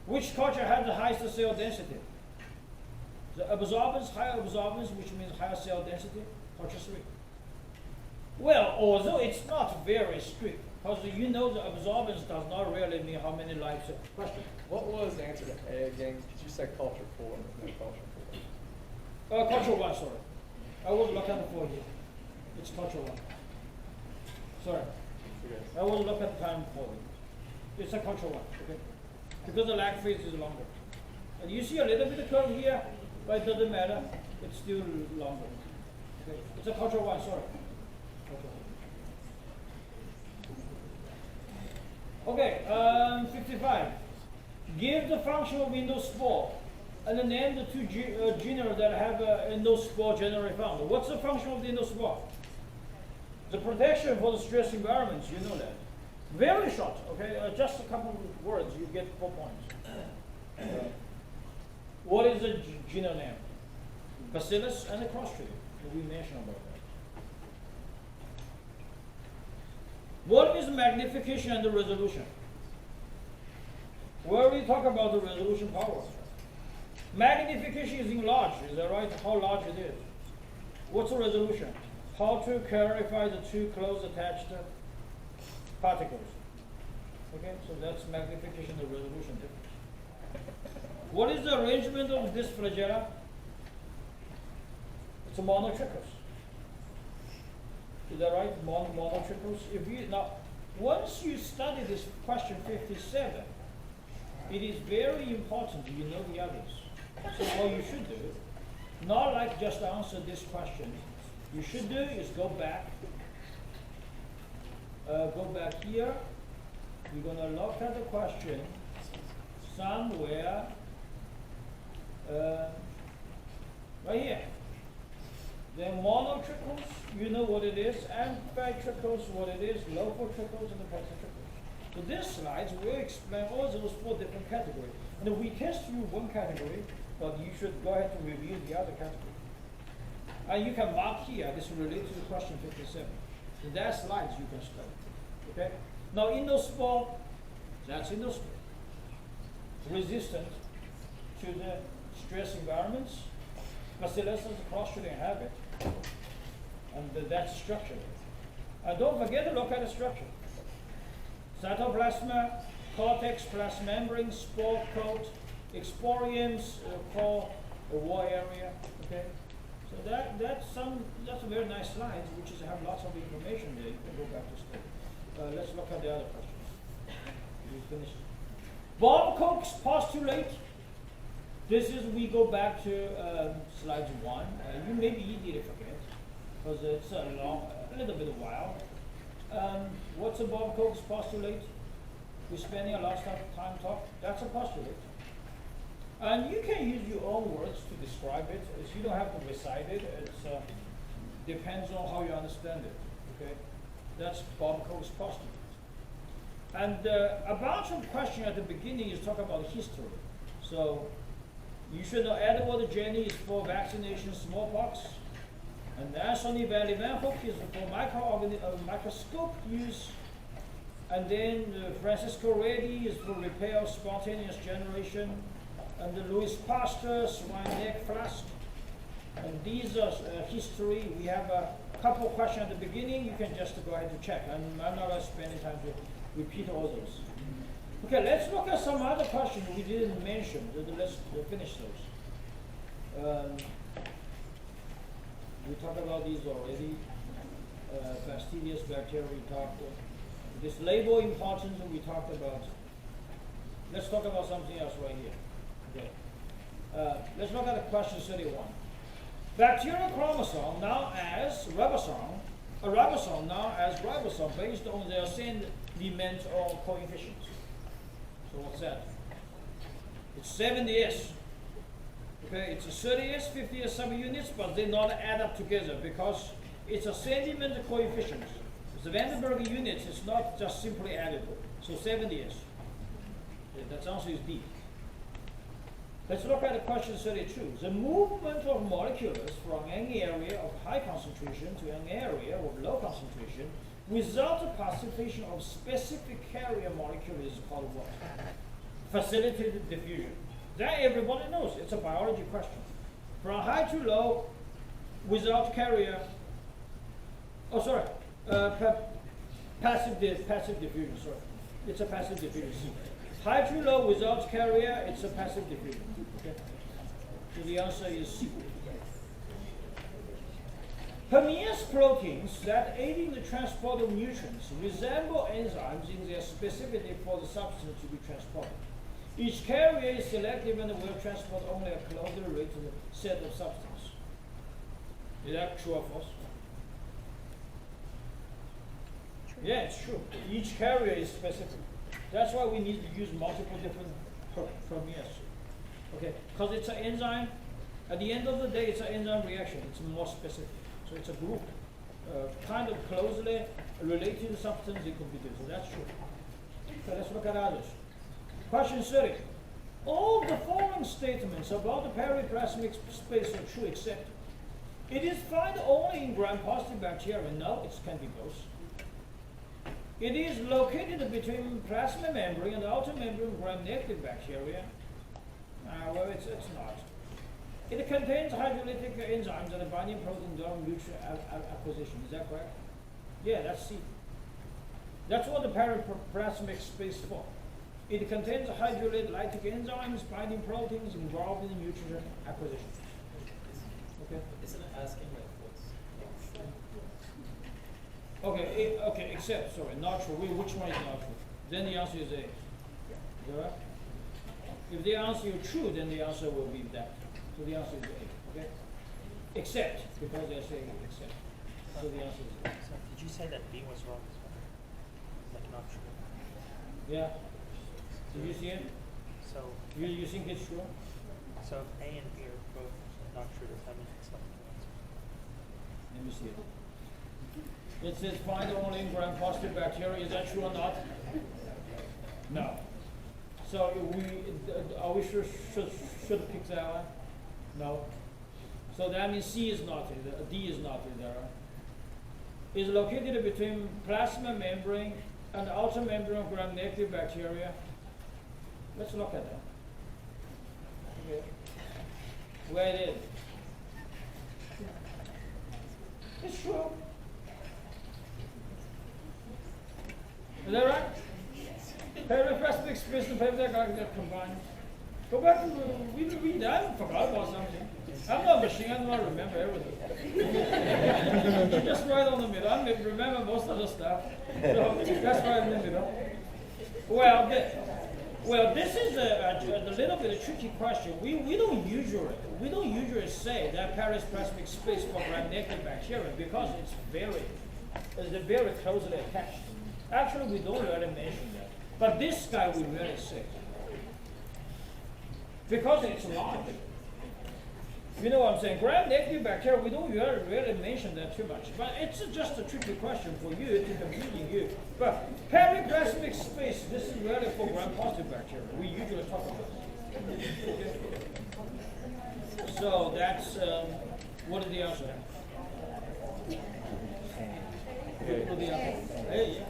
Which culture has the highest cell density? The absorbance, higher absorbance, which means higher cell density, culture 3. Well, although it's not very strict, because you know the absorbance does not really mean how many lives. Question? What was the answer to A again? Did you say culture 4? No, culture 4. Culture 1, sorry. I was looking at 4 here. It's culture 1. Sorry. Okay. I was looking at the time 4. It's a culture 1, okay? Because the lag phase is longer. And you see a little bit of curve here, but it doesn't matter. It's still longer. Okay? It's a culture 1, sorry. Okay, 55. Give the function of endospore and then name the two genera that have endospore generally found. What's the function of the endospore? The protection for the stress environments, you know that. Very short, okay? Just a couple of words, you get 4 points. What is the genera name? Bacillus and the Clostridium. We mentioned about that. What is magnification and the resolution? We already talked about the resolution power. Magnification is enlarged, is that right? How large it is. What's the resolution? How to clarify the two close attached particles. Okay, so that's magnification and resolution difference. What is the arrangement of this flagella? It's a monotrichous. Is that right? Monotrichous. If you now, once you study this question 57, it is very important you know the others. So what you should do, not like just answer this question. You should do is go back here. You're going to look at the question somewhere right here. Then monotrichous, you know what it is, amphitrichous, what it is, locotrichous, and the pentatrichous. So this slides will explain all those 4 different categories. And we test you one category, but you should go ahead and review the other category. And you can mark here, this is related to question 57. So that slides you can study. Okay? Now endospore, that's endospore. Resistant to the stress environments. Bacillus is a Clostridium habit. And that's structure. And don't forget to look at the structure. Cytoplasma, cortex, plasmembrane, spore coat, exporiums, core, wall area. Okay, so that's a very nice slide, which is have lots of information there. You can go back to study. Let's look at the other questions. We finished. Bob-Koch's postulate. This is we go back to slide 1. You may be easy to forget because it's a little bit of while. What's a Bob-Koch's postulate? We're spending a lot of time talking. That's a postulate. And you can use your own words to describe it. You don't have to recite it. It depends on how you understand it. Okay, that's Bob-Koch's postulate. And a bunch of questions at the beginning is talk about history. So you should know Edward Jenny is for vaccination smallpox. And Anthony Van Leeuwenhoek is for microscope use. And then Francisco Redi is for repair of spontaneous generation. And the Louis Pasteur swine neck flask. And these are history. We have a couple of questions at the beginning. You can just go ahead and check. I'm not going to spend any time to repeat all those. Okay, let's look at some other questions we didn't mention. Let's finish those. We talked about these already. Fastidious bacteria we talked about. This label importance we talked about. Let's talk about something else right here. Okay. Let's look at question 31. Bacterial chromosome now as ribosome, a ribosome now as ribosome based on their assignment or coefficients. So what's that? It's 70S. Okay, it's a 30S, 50S subunits, but they not add up together because it's a sentiment coefficient. The Vandenberg units is not just simply added. So 70S. That answer is D. Let's look at the question 32. The movement of molecules from an area of high concentration to an area of low concentration without the participation of specific carrier molecule is called what? facilitated diffusion. That everybody knows. It's a biology question. From high to low, without carrier. Oh, sorry. Passive diffusion. Sorry, it's a passive diffusion. High to low without carrier, it's a passive diffusion. Okay. So the answer is C. Permease proteins that aid in the transport of nutrients resemble enzymes in their specificity for the substance to be transported. Each carrier is selective and will transport only a closely related set of substances. Is that true or false? Yeah, it's true. Each carrier is specific. That's why we need to use multiple different permease. Okay, because it's an enzyme. At the end of the day, it's an enzyme reaction. It's more specific. So it's a group, kind of closely related substance it could be this. So that's true. So let's look at others. Question 30. All the following statements about the periplasmic space are true except it is found only in gram-positive bacteria. No, it can be both. It is located between plasma membrane and outer membrane gram-negative bacteria. Well, it's not. It contains hydrolytic enzymes and a binding protein during nutrient acquisition. Is that correct? Yeah, that's C. That's what the periplasmic space is for. It contains hydrolytic enzymes, binding proteins involved in the nutrient acquisition. Okay. Isn't it asking like what's Okay, except, sorry, not true. Which one is not true? Then the answer is A. Is that right? If the answer is true, then the answer will be that. So the answer is A, okay? Except, because they're saying except. So the answer is A. So did you say that B was wrong as well? Like not true? Yeah. Did you see it? So You think it's true? so if A and B are both not true, does that mean it's not the answer? Let me see it. It says find only in gram-positive bacteria. Is that true or not? No. So are we sure should pick that one? No. So that means C is not in there. D is not in there. Is located between plasma membrane and outer membrane of gram-negative bacteria. Let's look at that. Okay. Where it is? It's true. Is that right? Periplasmic space and periplasmic combined. Go back to read that. I forgot about something. I'm not a machine. I don't remember everything. Just right on the middle. I remember most of the stuff. So that's right in the middle. Well, this is a little bit of a tricky question. We don't usually say that periplasmic space for gram-negative bacteria because it's very closely attached. Actually, we don't really mention that. But this guy we really say. Because it's large. You know what I'm saying? Gram-negative bacteria, we don't really mention that too much. But it's just a tricky question for you to confuse you. But periplasmic space, this is really for gram-positive bacteria. We usually talk about it. So that's, what is the answer? What is the answer? Hey,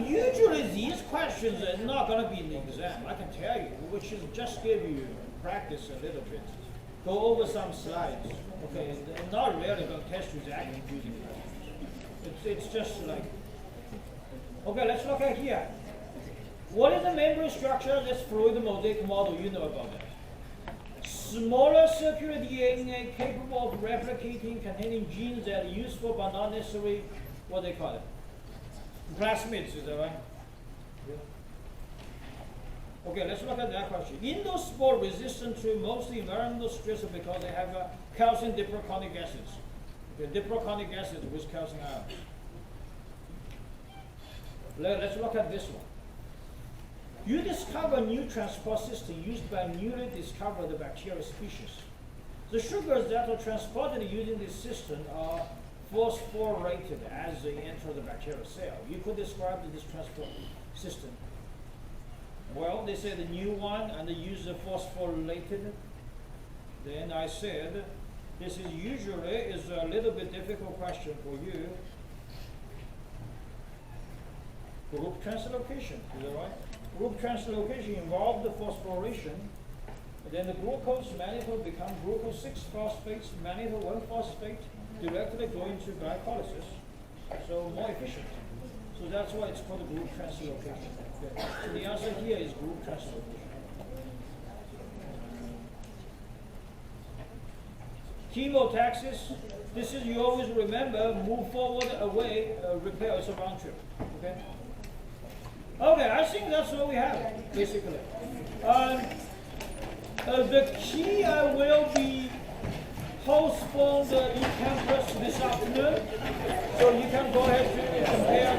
usually these questions are not going to be in the exam, I can tell you, which is just give you practice a little bit. Go over some slides, okay? They're not really going to test you exactly using questions. It's just like, okay, let's look at here. What is the membrane structure? This fluid mosaic model, you know about that. Smaller circular DNA capable of replicating, containing genes that are useful but not necessarily, what they call it? Plasmids, is that right? Yeah. Okay, let's look at that question. Endospore resistant to mostly environmental stress because they have calcium diproconic acids. Okay, diproconic acid with calcium ion. Let's look at this one. You discover a new transport system used by newly discovered bacterial species. The sugars that are transported using this system are phosphorylated as they enter the bacterial cell. You could describe this transport system. Well, they say the new one and they use the phosphorylated. Then I said, this is usually a little bit difficult question for you. group translocation. Is that right? Group translocation involved the phosphorylation. Then the glucose mannitol become glucose 6-phosphate, mannitol 1-phosphate, directly going to glycolysis. So more efficient. So that's why it's called group translocation. Okay. So the answer here is group translocation. Chemotaxis, this is, you always remember, move forward, away, repair, it's a round trip. Okay? Okay, I think that's what we have, basically. The key will be postponed in campus this afternoon, so you can go ahead and compare.